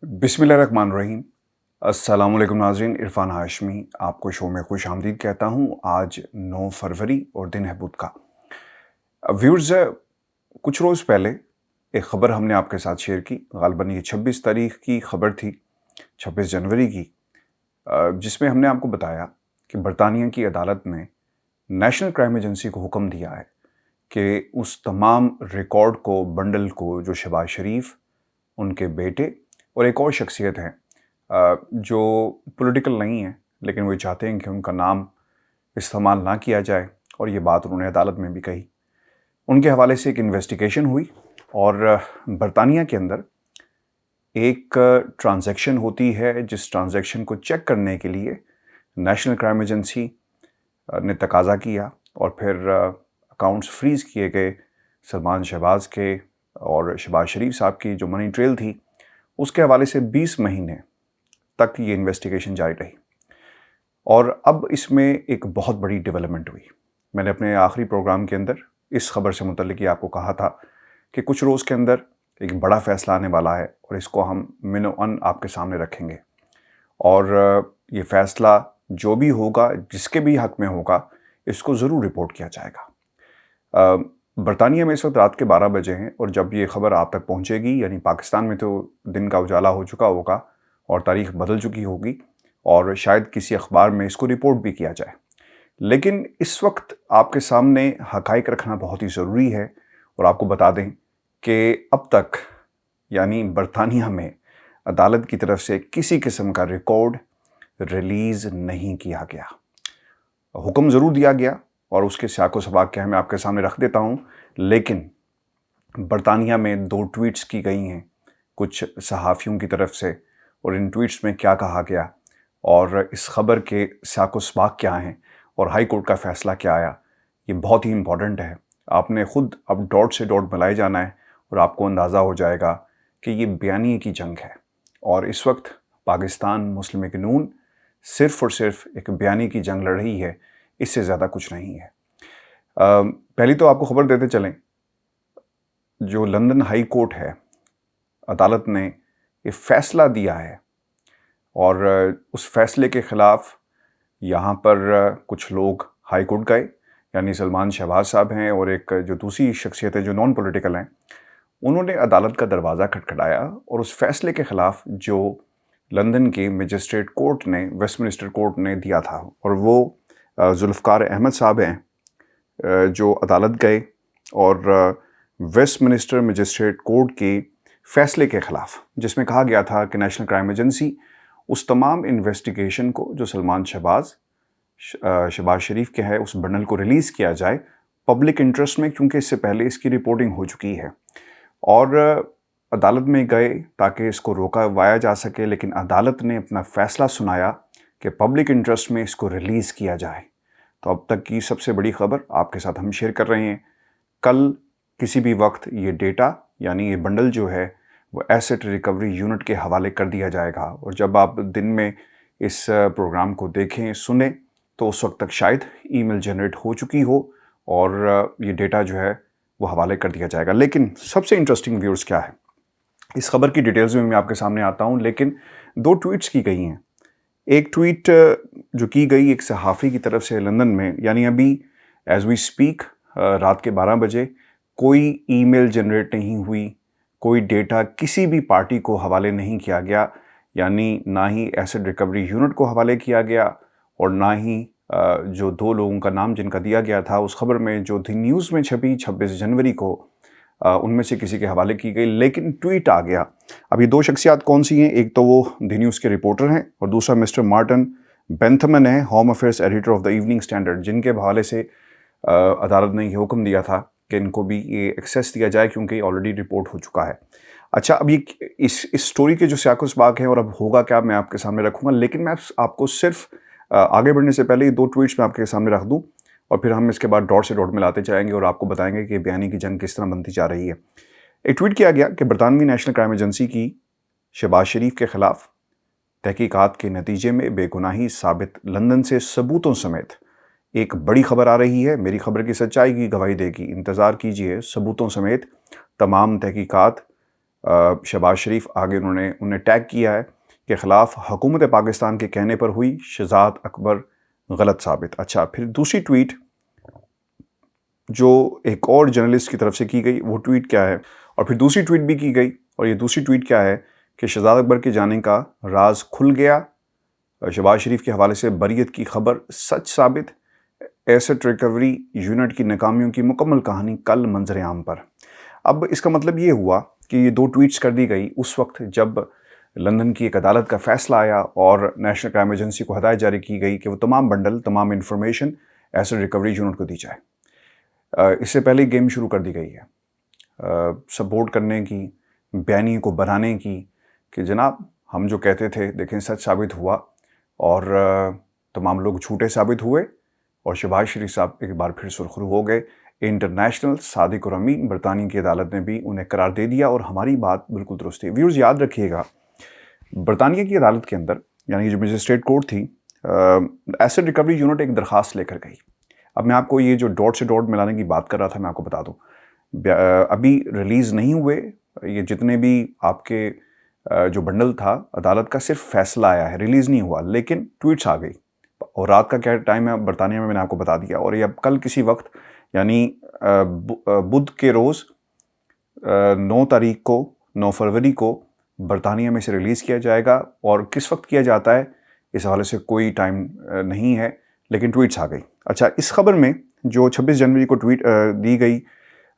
बिस्मिल्लाहिर्रहमानिर्रहीम। अस्सलामुअलैकुम नाज़रीन, इरफ़ान हाशमी आपको शो में खुश आमदीद कहता हूँ। आज 9 फरवरी और दिन है बुध का। व्यूअर्स, कुछ रोज़ पहले एक ख़बर हमने आपके साथ शेयर की। ग़ालिबन ये 26 तारीख़ की ख़बर थी, 26 जनवरी की, जिसमें हमने आपको बताया कि बरतानिया की अदालत ने नेशनल क्राइम एजेंसी को हुक्म दिया है कि उस तमाम रिकॉर्ड को, बंडल को, जो शहबाज शरीफ, उनके बेटे और एक और शख्सियत है जो पॉलिटिकल नहीं है, लेकिन वो चाहते हैं कि उनका नाम इस्तेमाल ना किया जाए, और ये बात उन्होंने अदालत में भी कही। उनके हवाले से एक इन्वेस्टिगेशन हुई और बरतानिया के अंदर एक ट्रांजैक्शन होती है, जिस ट्रांजैक्शन को चेक करने के लिए नेशनल क्राइम एजेंसी ने तकाजा किया और फिर अकाउंट्स फ्रीज़ किए गए सलमान शहबाज के और शहबाज शरीफ साहब की जो मनी ट्रेल थी, उसके हवाले से 20 महीने तक ये इन्वेस्टिगेशन जारी रही। और अब इसमें एक बहुत बड़ी डेवलपमेंट हुई। मैंने अपने आखिरी प्रोग्राम के अंदर इस खबर से मुतल्लिक ही आपको कहा था कि कुछ रोज़ के अंदर एक बड़ा फ़ैसला आने वाला है और इसको हम मिनो-अन आपके सामने रखेंगे। और ये फ़ैसला जो भी होगा, जिसके भी हक़ में होगा, इसको ज़रूर रिपोर्ट किया जाएगा। बरतानिया में इस वक्त रात के 12 बजे हैं और जब ये ख़बर आप तक पहुंचेगी, यानी पाकिस्तान में तो दिन का उजाला हो चुका होगा और तारीख़ बदल चुकी होगी और शायद किसी अखबार में इसको रिपोर्ट भी किया जाए। लेकिन इस वक्त आपके सामने हक़ाइक़ रखना बहुत ही ज़रूरी है और आपको बता दें कि अब तक यानी बरतानिया में अदालत की तरफ से किसी किस्म का रिकॉर्ड रिलीज़ नहीं किया गया। हुक्म ज़रूर दिया गया और उसके साक़ो सबाक़ क्या है मैं आपके सामने रख देता हूँ, लेकिन बरतानिया में 2 ट्वीट्स की गई हैं कुछ सहाफ़ियों की तरफ से, और इन ट्वीट्स में क्या कहा गया और इस ख़बर के साक़ो सबाक़ क्या हैं और हाई कोर्ट का फ़ैसला क्या आया, ये बहुत ही इम्पॉर्टेंट है। आपने ख़ुद अब डॉट से डॉट मिलाए जाना है और आपको अंदाज़ा हो जाएगा कि ये बयानिए की जंग है और इस वक्त पाकिस्तान मुस्लिम लीग नून सिर्फ़ और सिर्फ एक बयानिए की जंग लड़ रही है, इससे ज़्यादा कुछ नहीं है। पहली तो आपको ख़बर देते चलें, जो लंदन हाई कोर्ट है, अदालत ने ये फ़ैसला दिया है और उस फ़ैसले के ख़िलाफ़ यहाँ पर कुछ लोग हाई कोर्ट गए, यानी सलमान शहबाज साहब हैं और एक जो दूसरी शख्सियत है जो नॉन पॉलिटिकल हैं, उन्होंने अदालत का दरवाज़ा खटखटाया और उस फ़ैसले के ख़िलाफ़ जो लंदन के मजिस्ट्रेट कोर्ट ने, वेस्टमिनिस्टर कोर्ट ने दिया था, और वो जुल्फ़िकार अहमद साहब हैं जो अदालत गए और वेस्टमिनिस्टर मजिस्ट्रेट कोर्ट के फ़ैसले के ख़िलाफ़, जिसमें कहा गया था कि नेशनल क्राइम एजेंसी उस तमाम इन्वेस्टिगेशन को जो सलमान शहबाज शरीफ के है, उस बंडल को रिलीज़ किया जाए पब्लिक इंटरेस्ट में, क्योंकि इससे पहले इसकी रिपोर्टिंग हो चुकी है। और अदालत में गए ताकि इसको रोकवाया जा सके, लेकिन अदालत ने अपना फ़ैसला सुनाया कि पब्लिक इंटरेस्ट में इसको रिलीज़ किया जाए। तो अब तक की सबसे बड़ी ख़बर आपके साथ हम शेयर कर रहे हैं। कल किसी भी वक्त ये डेटा, यानी ये बंडल जो है, वो एसेट रिकवरी यूनिट के हवाले कर दिया जाएगा, और जब आप दिन में इस प्रोग्राम को देखें, सुने, तो उस वक्त तक शायद ईमेल जनरेट हो चुकी हो और ये डेटा जो है वो हवाले कर दिया जाएगा। लेकिन सबसे इंटरेस्टिंग व्यूअर्स क्या है, इस खबर की डिटेल्स में मैं आपके सामने आता हूँ, लेकिन 2 ट्वीट्स की गई हैं। एक ट्वीट जो की गई एक सहाफ़ी की तरफ से लंदन में, यानी अभी एज़ वी स्पीक रात के 12 बजे कोई ईमेल जनरेट नहीं हुई, कोई डेटा किसी भी पार्टी को हवाले नहीं किया गया, यानी ना ही एसेट रिकवरी यूनिट को हवाले किया गया और ना ही जो 2 लोगों का नाम जिनका दिया गया था उस खबर में जो दी न्यूज़ में छपी 26 जनवरी को, उनमें से किसी के हवाले की गई, लेकिन ट्वीट आ गया। अब ये 2 शख्सियात कौन सी हैं? एक तो वो दी न्यूज़ के रिपोर्टर हैं और दूसरा मिस्टर मार्टिन बेंथमन है, home affairs editor of the evening standard, जिनके हवाले से अदालत ने ये हुक्म दिया था कि इनको भी ये एक्सेस दिया जाए क्योंकि ऑलरेडी रिपोर्ट हो चुका है। अच्छा, अब ये इस स्टोरी के जो साक़ो सबाक़ हैं और अब होगा क्या, मैं आपके सामने रखूँगा, लेकिन मैं आपको सिर्फ आगे बढ़ने से पहले ये 2 ट्वीट्स मैं आपके सामने रख दूँ और फिर हम इसके बाद डॉट से डॉट मिलाते जाएंगे और आपको बताएंगे कि बयानी की जंग किस तरह बनती जा रही है। एक ट्वीट किया गया कि बरतानवी नेशनल क्राइम एजेंसी की शहबाज शरीफ के ख़िलाफ़ तहकीकात के नतीजे में बेगुनाही साबित, लंदन से सबूतों समेत एक बड़ी खबर आ रही है। मेरी खबर की सच्चाई की गवाही देगी, इंतज़ार कीजिए। सबूतों समेत तमाम तहकीकात शहबाज शरीफ आगे उन्हें टैग किया है के ख़िलाफ़ हुकूमत पाकिस्तान के कहने पर हुई शहजाद अकबर गलत साबित। अच्छा, फिर दूसरी ट्वीट जो एक और जर्नलिस्ट की तरफ से की गई, वो ट्वीट क्या है, और फिर दूसरी ट्वीट भी की गई, और ये दूसरी ट्वीट क्या है कि शहजाद अकबर के जाने का राज खुल गया, शहबाज शरीफ के हवाले से बरियत की खबर सच साबित, एसेट रिकवरी यूनिट की नाकामियों की मुकम्मल कहानी कल मंजर आम पर। अब इसका मतलब ये हुआ कि ये दो ट्वीट्स कर दी गई उस वक्त जब लंदन की एक अदालत का फ़ैसला आया और नेशनल क्राइम एजेंसी को हदायत जारी की गई कि वो तमाम बंडल, तमाम इन्फॉर्मेशन एसेट रिकवरी यूनिट को दी जाए। इससे पहले गेम शुरू कर दी गई है सपोर्ट करने की, बयानी को बनाने की, कि जनाब हम जो कहते थे देखें सच साबित हुआ, और तमाम लोग झूठे साबित हुए, और शहबाज शरीफ साहब एक बार फिर सुरखरू हो गए। इंटरनेशनल सादिक और अमीन बरतानिया की अदालत ने भी उन्हें करार दे दिया, और हमारी बात बिल्कुल दुरुस्त थी। व्यूअर्स याद रखिएगा, बरतानिया की अदालत के अंदर यानी जो मजिस्ट्रेट कोर्ट थी, एसेट रिकवरी यूनिट एक दरख्वास्त लेकर गई। अब मैं आपको ये जो डॉट से डॉट मिलाने की बात कर रहा था, मैं आपको बता दूं, अभी रिलीज़ नहीं हुए ये जितने भी आपके जो बंडल था, अदालत का सिर्फ फैसला आया है, रिलीज़ नहीं हुआ, लेकिन ट्वीट्स आ गई, और रात का क्या टाइम है बरतानिया में मैंने आपको बता दिया, और ये अब कल किसी वक्त यानी बुध के रोज़ 9 तारीख को, 9 फरवरी को बरतानिया में से रिलीज़ किया जाएगा, और किस वक्त किया जाता है इस हवाले से कोई टाइम नहीं है, लेकिन ट्वीट्स आ गई। अच्छा, इस खबर में जो 26 जनवरी को ट्वीट दी गई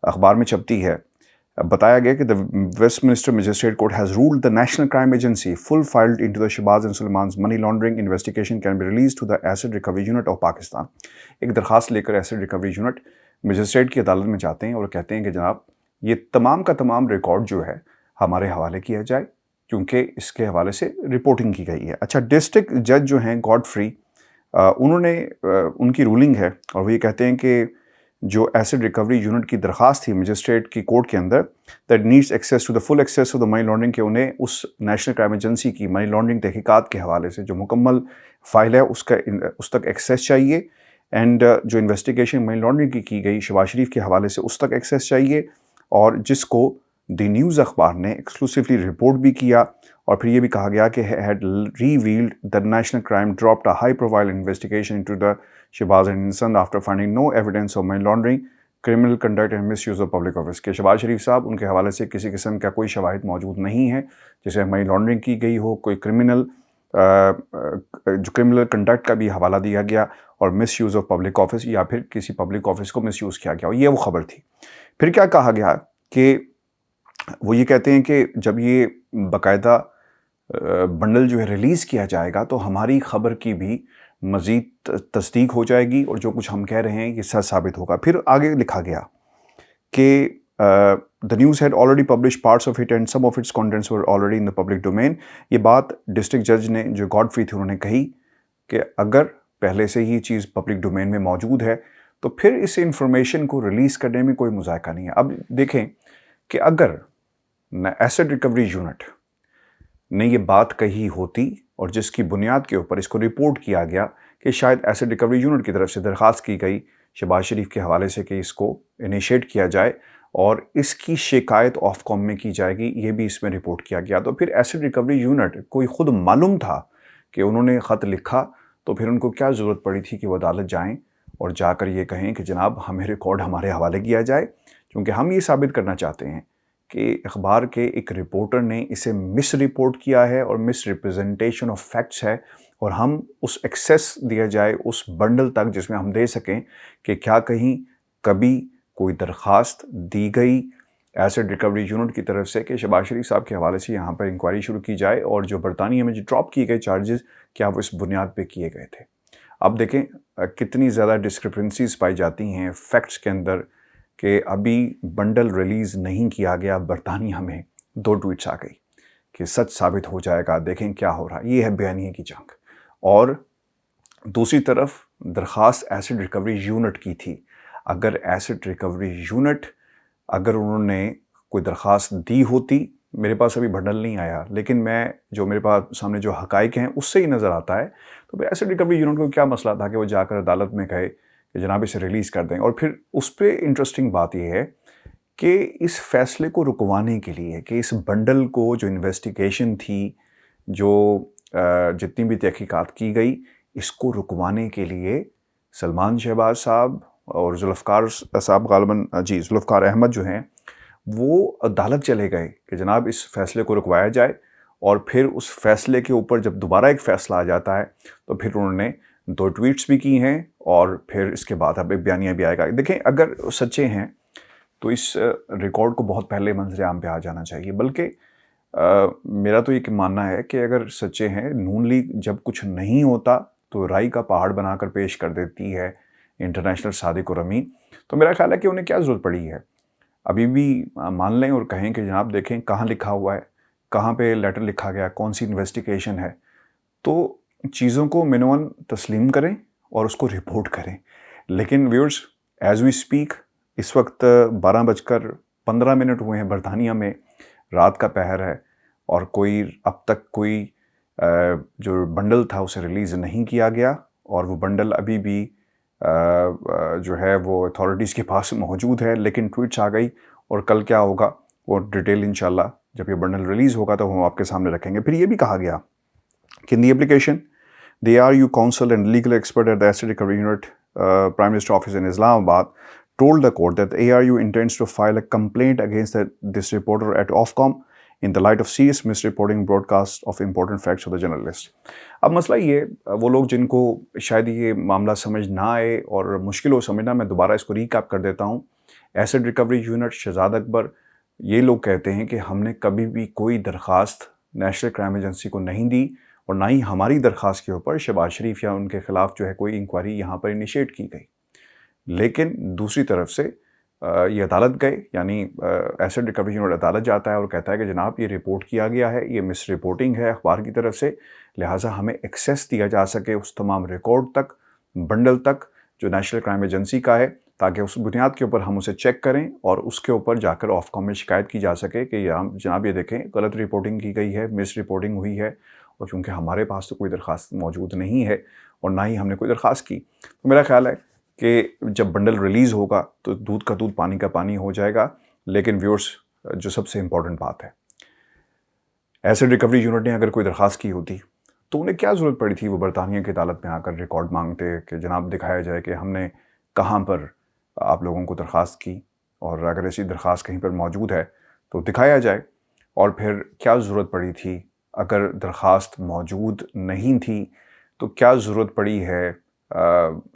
अखबार में छपती है, बताया गया कि the Westminster magistrate court has ruled the national crime agency full filed into the Shahbaz and Suleman money laundering investigation can be release to the asset recovery unit of Pakistan. एक दरखास्त लेकर एसेट रिकवरी यूनिट मजिस्ट्रेट की अदालत में जाते हैं और कहते हैं कि जनाब ये तमाम का तमाम रिकॉर्ड जो है हमारे हवाले किया जाए, क्योंकि इसके हवाले से रिपोर्टिंग की गई है। अच्छा, डिस्ट्रिक्ट जज जो हैं गॉडफ्री, उन्होंने उनकी रूलिंग है, और वो ये कहते हैं कि जो एसेट रिकवरी यूनिट की दरख्वास्त थी मजिस्ट्रेट की कोर्ट के अंदर, that needs access to the full access to the money laundering, के उन्हें उस नेशनल क्राइम एजेंसी की मनी लॉन्ड्रिंग तहकीकात के हवाले से जो मुकम्मल फ़ाइल है उस तक एक्सेस चाहिए, एंड जो इन्वेस्टिगेशन मनी लॉन्ड्रिंग की गई शहबाज शरीफ के हवाले से उस तक एक्सेस चाहिए, और जिसको द न्यूज़ अखबार ने एक्सक्लूसिवली रिपोर्ट भी किया, और फिर ये भी कहा गया कि had revealed the national crime dropped a high profile investigation into the Shahbaz and son after finding no evidence of money laundering, criminal conduct and misuse of public office, के शहबाज शरीफ साहब उनके हवाले से किसी किस्म का कोई शवाहिद मौजूद नहीं है जिसे मनी लॉन्ड्रिंग की गई हो, कोई जो क्रिमिनल कंडक्ट का भी हवाला दिया गया, और miss use of public office या फिर किसी पब्लिक ऑफिस को मिस यूज़ किया गया, और ये वो खबर थी। फिर क्या कहा गया कि वो ये कहते हैं कि जब ये बाकायदा बंडल जो है रिलीज़ किया जाएगा तो हमारी ख़बर की भी मज़ीद तस्दीक हो जाएगी, और जो कुछ हम कह रहे हैं ये सच साबित होगा। फिर आगे लिखा गया कि the news had already publish parts of it and some of its contents were already in the public domain. ये बात डिस्ट्रिक्ट जज ने जो गॉडफ्री थे उन्होंने कही कि अगर पहले से ही चीज़ पब्लिक डोमेन में मौजूद है तो फिर इस इंफॉर्मेशन को रिलीज़ करने में कोई मुज़ायका नहीं है। अब देखें कि अगर एसेट रिकवरी यूनिट ने ये बात कही होती और जिसकी बुनियाद के ऊपर इसको रिपोर्ट किया गया कि शायद एसेट रिकवरी यूनिट की तरफ से दरख्वास्त की गई शहबाज शरीफ के हवाले से कि इसको इनिशिएट किया जाए और इसकी शिकायत ऑफकॉम में की जाएगी, ये भी इसमें रिपोर्ट किया गया, तो फिर एसेट रिकवरी यूनिट कोई ख़ुद मालूम था कि उन्होंने ख़त लिखा, तो फिर उनको क्या ज़रूरत पड़ी थी कि वो अदालत जाएं और जाकर ये कहें कि जनाब हमें रिकॉर्ड हमारे हवाले किया जाए, क्योंकि हम ये साबित करना चाहते हैं कि अखबार के एक रिपोर्टर ने इसे मिस रिपोर्ट किया है और मिस रिप्रेजेंटेशन ऑफ फैक्ट्स है, और हम उस एक्सेस दिया जाए उस बंडल तक जिसमें हम दे सकें कि क्या कहीं कभी कोई दरख्वास्त दी गई एसेट रिकवरी यूनिट की तरफ से कि शहबाज शरीफ साहब के हवाले से यहाँ पर इंक्वायरी शुरू की जाए, और जो बरतानिया में जो ड्रॉप किए गए चार्जेस क्या वो इस बुनियाद पे किए गए थे। अब देखें कितनी ज़्यादा डिस्क्रिपेंसीज पाई जाती हैं फैक्ट्स के अंदर कि अभी बंडल रिलीज़ नहीं किया गया, बरतानिया में 2 ट्वीट्स आ गई कि सच साबित हो जाएगा, देखें क्या हो रहा है। ये है बयानिए की जंग। और दूसरी तरफ दरख्वास्त एसेट रिकवरी यूनिट की थी। अगर एसेट रिकवरी यूनिट अगर उन्होंने कोई दरख्वास्त दी होती, मेरे पास अभी बंडल नहीं आया, लेकिन मैं जो मेरे पास सामने जो हकाइक हैं उससे ही नज़र आता है, तो फिर एसेट रिकवरी यूनिट को क्या मसला था कि वो जाकर अदालत में कहे कि जनाब इसे रिलीज़ कर दें। और फिर उस पर इंटरेस्टिंग बात यह है کہ اس فیصلے کو رکوانے کے لیے، کہ اس بنڈل کو جو انویسٹیگیشن تھی، جو جتنی بھی تحقیقات کی گئی، اس کو رکوانے کے لیے سلمان شہباز صاحب اور ذوالفقار صاحب غالباً ذوالفقار احمد جو ہیں وہ عدالت چلے گئے کہ جناب اس فیصلے کو رکوایا جائے، اور پھر اس فیصلے کے اوپر جب دوبارہ ایک فیصلہ آ جاتا ہے تو پھر انہوں نے 2 ٹویٹس بھی کی ہیں، اور پھر اس کے بعد اب ایک بیانیہ بھی آئے گا۔ دیکھیں، اگر سچے ہیں تو اس ریکارڈ کو بہت پہلے منظر عام پہ آ جانا چاہیے، بلکہ میرا تو یہ ماننا ہے کہ اگر سچے ہیں، نون لیگ جب کچھ نہیں ہوتا تو رائی کا پہاڑ بنا کر پیش کر دیتی ہے انٹرنیشنل صادق اور امین، تو میرا خیال ہے کہ انہیں کیا ضرورت پڑی ہے۔ ابھی بھی مان لیں اور کہیں کہ جناب دیکھیں کہاں لکھا ہوا ہے، کہاں پہ لیٹر لکھا گیا، کون سی انویسٹیگیشن ہے، تو چیزوں کو منوان تسلیم کریں اور اس کو رپورٹ کریں۔ لیکن ویورز، ایز وی اسپیک اس وقت 12:15 ہوئے ہیں برطانیہ میں، رات کا پہر ہے، اور اب تک کوئی جو بنڈل تھا اسے ریلیز نہیں کیا گیا، اور وہ بنڈل ابھی بھی جو ہے وہ اتھارٹیز کے پاس موجود ہے۔ لیکن ٹویٹس آ گئی، اور کل کیا ہوگا وہ ڈیٹیل انشاءاللہ جب یہ بنڈل ریلیز ہوگا تو ہم آپ کے سامنے رکھیں گے۔ پھر یہ بھی کہا گیا کہ in the application, the ARU counsel and legal expert at the Asset Recovery Unit, Prime Minister Office in Islamabad, told the court that the ARU intends to file a complaint against this reporter at Ofcom in the light of serious misreporting broadcast of important facts of the journalist. اب مسئلہ یہ، وہ لوگ جن کو شاید یہ معاملہ سمجھ نہ آئے اور مشکل ہو سمجھنا، میں دوبارہ اس کو ریکیپ کر دیتا ہوں۔ ایسٹ ریکوری یونٹ، شہزاد اکبر، یہ لوگ کہتے ہیں کہ ہم نے کبھی بھی کوئی درخواست نیشنل کرائم ایجنسی کو نہیں دی، اور نہ ہی ہماری درخواست کے اوپر شہباز شریف یا ان کے خلاف جو ہے کوئی انکوائری یہاں پر انیشیٹ کی گئی۔ لیکن دوسری طرف سے یہ عدالت گئے، یعنی ایسٹ ریکوری یونٹ عدالت جاتا ہے اور کہتا ہے کہ جناب یہ رپورٹ کیا گیا ہے، یہ مس رپورٹنگ ہے اخبار کی طرف سے، لہٰذا ہمیں ایکسیس دیا جا سکے اس تمام ریکارڈ تک، بنڈل تک جو نیشنل کرائم ایجنسی کا ہے، تاکہ اس بنیاد کے اوپر ہم اسے چیک کریں اور اس کے اوپر جا کر آف کام میں شکایت کی جا سکے کہ جناب یہ دیکھیں غلط رپورٹنگ کی گئی ہے، مس رپورٹنگ ہوئی ہے، اور چونکہ ہمارے پاس تو کوئی درخواست موجود نہیں ہے اور نہ ہی ہم نے کوئی درخواست کی، تو میرا خیال ہے کہ جب بنڈل ریلیز ہوگا تو دودھ کا دودھ پانی کا پانی ہو جائے گا۔ لیکن ویورز، جو سب سے امپورٹنٹ بات ہے، ایسٹ ریکوری یونٹ نے اگر کوئی درخواست کی ہوتی تو انہیں کیا ضرورت پڑی تھی وہ برطانیہ کی عدالت میں آ کر ریکارڈ مانگتے کہ جناب دکھایا جائے کہ ہم نے کہاں پر آپ لوگوں کو درخواست کی، اور اگر ایسی درخواست کہیں پر موجود ہے تو دکھایا جائے۔ اور پھر کیا ضرورت پڑی تھی، اگر درخواست موجود نہیں تھی تو کیا ضرورت پڑی ہے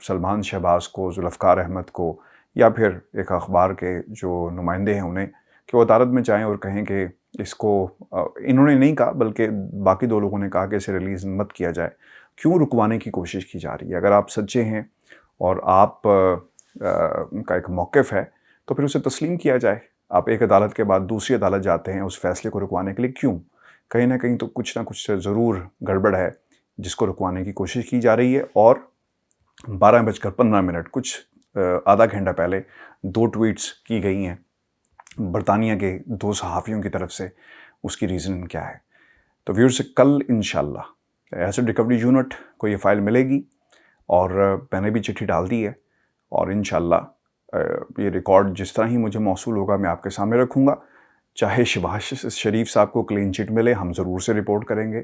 سلمان شہباز کو، ذوالفقار احمد کو، یا پھر ایک اخبار کے جو نمائندے ہیں انہیں، کہ وہ عدالت میں جائیں اور کہیں کہ اس کو، انہوں نے نہیں کہا بلکہ باقی 2 لوگوں نے کہا کہ اسے ریلیز مت کیا جائے، کیوں رکوانے کی کوشش کی جا رہی ہے؟ اگر آپ سچے ہیں اور آپ کا ایک موقف ہے تو پھر اسے تسلیم کیا جائے۔ آپ ایک عدالت کے بعد دوسری عدالت جاتے ہیں اس فیصلے کو رکوانے کے لیے، کیوں؟ کہیں نہ کہیں تو کچھ نہ کچھ ضرور گڑبڑ ہے جس کو رکوانے کی کوشش کی جا رہی ہے۔ اور 12:15 کچھ آدھا گھنٹہ پہلے 2 ٹویٹس کی گئی ہیں برطانیہ کے 2 صحافیوں کی طرف سے، اس کی ریزن کیا ہے؟ تو ویورز، کل انشاءاللہ ایسٹ ریکوری یونٹ کو یہ فائل ملے گی، اور میں نے بھی چٹھی ڈال دی ہے، اور انشاءاللہ یہ ریکارڈ جس طرح ہی مجھے موصول ہوگا میں آپ کے سامنے رکھوں گا۔ چاہے شہباز شریف صاحب کو کلین چٹ ملے، ہم ضرور سے رپورٹ کریں گے،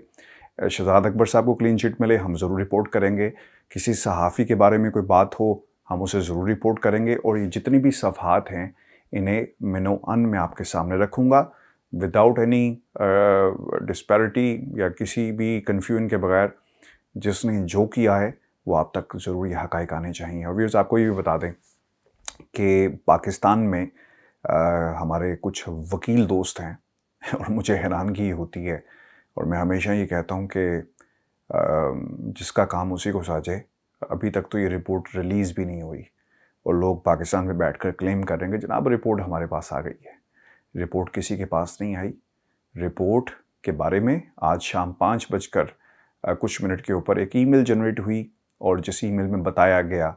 شہزاد اکبر صاحب کو کلین چٹ ملے، ہم ضرور رپورٹ کریں گے، کسی صحافی کے بارے میں کوئی بات ہو ہم اسے ضرور رپورٹ کریں گے، اور یہ جتنی بھی صفحات ہیں انہیں منو ان میں آپ کے سامنے رکھوں گا، وداؤٹ اینی ڈسپیرٹی یا کسی بھی کنفیوژن کے بغیر۔ جس نے جو کیا ہے وہ آپ تک ضرور یہ حقائق آنے چاہیے۔ اور ویورز، آپ کو یہ بھی بتا دیں کہ پاکستان میں ہمارے کچھ وکیل دوست ہیں، اور مجھے حیرانگی ہوتی ہے، اور میں ہمیشہ یہ کہتا ہوں کہ جس کا کام اسی کو ساجے۔ ابھی تک تو یہ رپورٹ ریلیز بھی نہیں ہوئی، اور لوگ پاکستان میں بیٹھ کر کلیم کر رہے ہیں کہ جناب رپورٹ ہمارے پاس آ گئی ہے۔ رپورٹ کسی کے پاس نہیں آئی۔ رپورٹ کے بارے میں آج شام 5:00 کے اوپر ایک ای میل جنریٹ ہوئی، اور جس ای میل میں بتایا گیا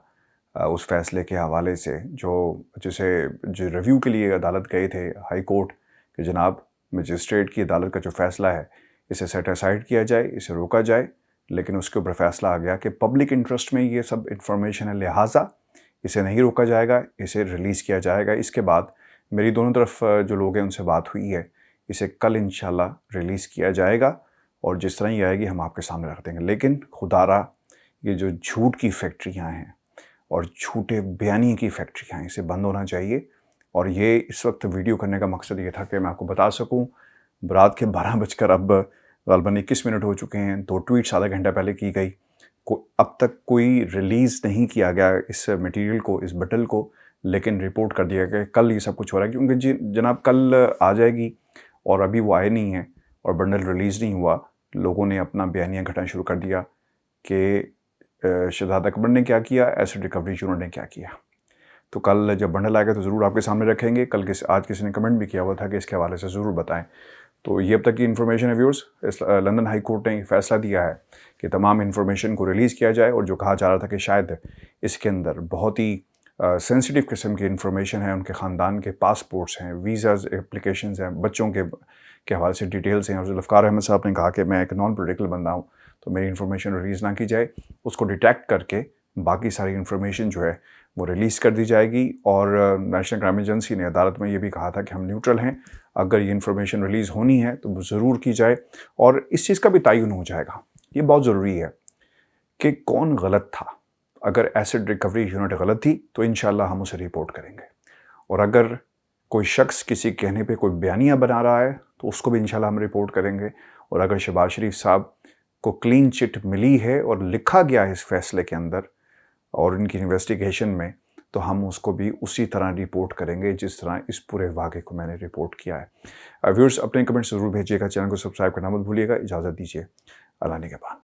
اس فیصلے کے حوالے سے جو ریویو کے لیے عدالت گئے تھے ہائی کورٹ، کہ جناب مجسٹریٹ کی عدالت کا جو فیصلہ ہے اسے سیٹ اسائڈ کیا جائے، اسے روکا جائے، لیکن اس کے اوپر فیصلہ آ گیا کہ پبلک انٹرسٹ میں یہ سب انفارمیشن ہے، لہٰذا اسے نہیں روکا جائے گا، اسے ریلیز کیا جائے گا۔ اس کے بعد میری دونوں طرف جو لوگ ہیں ان سے بات ہوئی ہے، اسے کل انشاءاللہ ریلیز کیا جائے گا اور جس طرح ہی آئے گی ہم آپ کے سامنے رکھ دیں گے۔ لیکن خدا را یہ جو جھوٹ کی فیکٹریاں ہیں اور جھوٹے بیانی کی فیکٹریاں ہیں، اسے بند ہونا چاہیے۔ اور یہ اس وقت ویڈیو کرنے کا مقصد یہ تھا کہ میں آپ کو بتا سکوں، رات کے 12 بج کر اب غالباً 21 منٹ ہو چکے ہیں، 2 ٹویٹس آدھا گھنٹہ پہلے کی گئی، اب تک کوئی ریلیز نہیں کیا گیا اس مٹیریل کو، اس بٹل کو، لیکن رپورٹ کر دیا گیا کہ کل یہ سب کچھ ہو رہا ہے، کیونکہ جناب کل آ جائے گی اور ابھی وہ آئے نہیں ہیں اور بنڈل ریلیز نہیں ہوا۔ لوگوں نے اپنا بیانیہ گھٹنا شروع کر دیا کہ شہزادہ اکبر نے کیا کیا، ایسڈ ریکوری یونٹ نے کیا کیا۔ تو کل جب بنڈل آئے گا تو ضرور آپ کے سامنے رکھیں گے۔ آج کسی نے کمنٹ بھی کیا ہوا تھا کہ اس کے حوالے سے ضرور بتائیں۔ تو یہ اب تک کی انفارمیشن ہے ویورز۔ لندن ہائی کورٹ نے فیصلہ دیا ہے کہ تمام انفارمیشن کو ریلیز کیا جائے، اور جو کہا جا رہا تھا کہ شاید اس کے اندر بہت ہی سینسٹیو قسم کی انفارمیشن ہے، ان کے خاندان کے پاسپورٹس ہیں، ویزاز اپلیکیشنز ہیں، بچوں کے حوالے سے ڈیٹیلز ہیں، اور ذوالفقار احمد صاحب نے کہا کہ میں ایک نان پولیٹیکل بندہ ہوں تو میری انفارمیشن ریلیز نہ کی جائے، اس کو ڈیٹیکٹ کر کے باقی ساری انفارمیشن جو ہے وہ ریلیز کر دی جائے گی۔ اور نیشنل کرائم ایجنسی نے عدالت میں یہ بھی کہا تھا کہ ہم نیوٹرل ہیں، اگر یہ انفارمیشن ریلیز ہونی ہے تو وہ ضرور کی جائے، اور اس چیز کا بھی تعین ہو جائے گا۔ یہ بہت ضروری ہے کہ کون غلط تھا۔ اگر ایسڈ ریکوری یونٹ غلط تھی تو انشاءاللہ ہم اسے رپورٹ کریں گے، اور اگر کوئی شخص کسی کہنے پہ کوئی بیانیہ بنا رہا ہے تو اس کو بھی انشاءاللہ ہم رپورٹ کریں گے۔ اور اگر شہباز شریف صاحب کو کلین چٹ ملی ہے اور لکھا گیا ہے اس فیصلے کے اندر اور ان کی انویسٹیگیشن میں، تو ہم اس کو بھی اسی طرح رپورٹ کریں گے جس طرح اس پورے واقعے کو میں نے رپورٹ کیا ہے۔ ویورز اپنے کمنٹس ضرور بھیجیے گا، چینل کو سبسکرائب کرنا مت بھولیے گا۔ اجازت دیجیے، اللہ نگہبان۔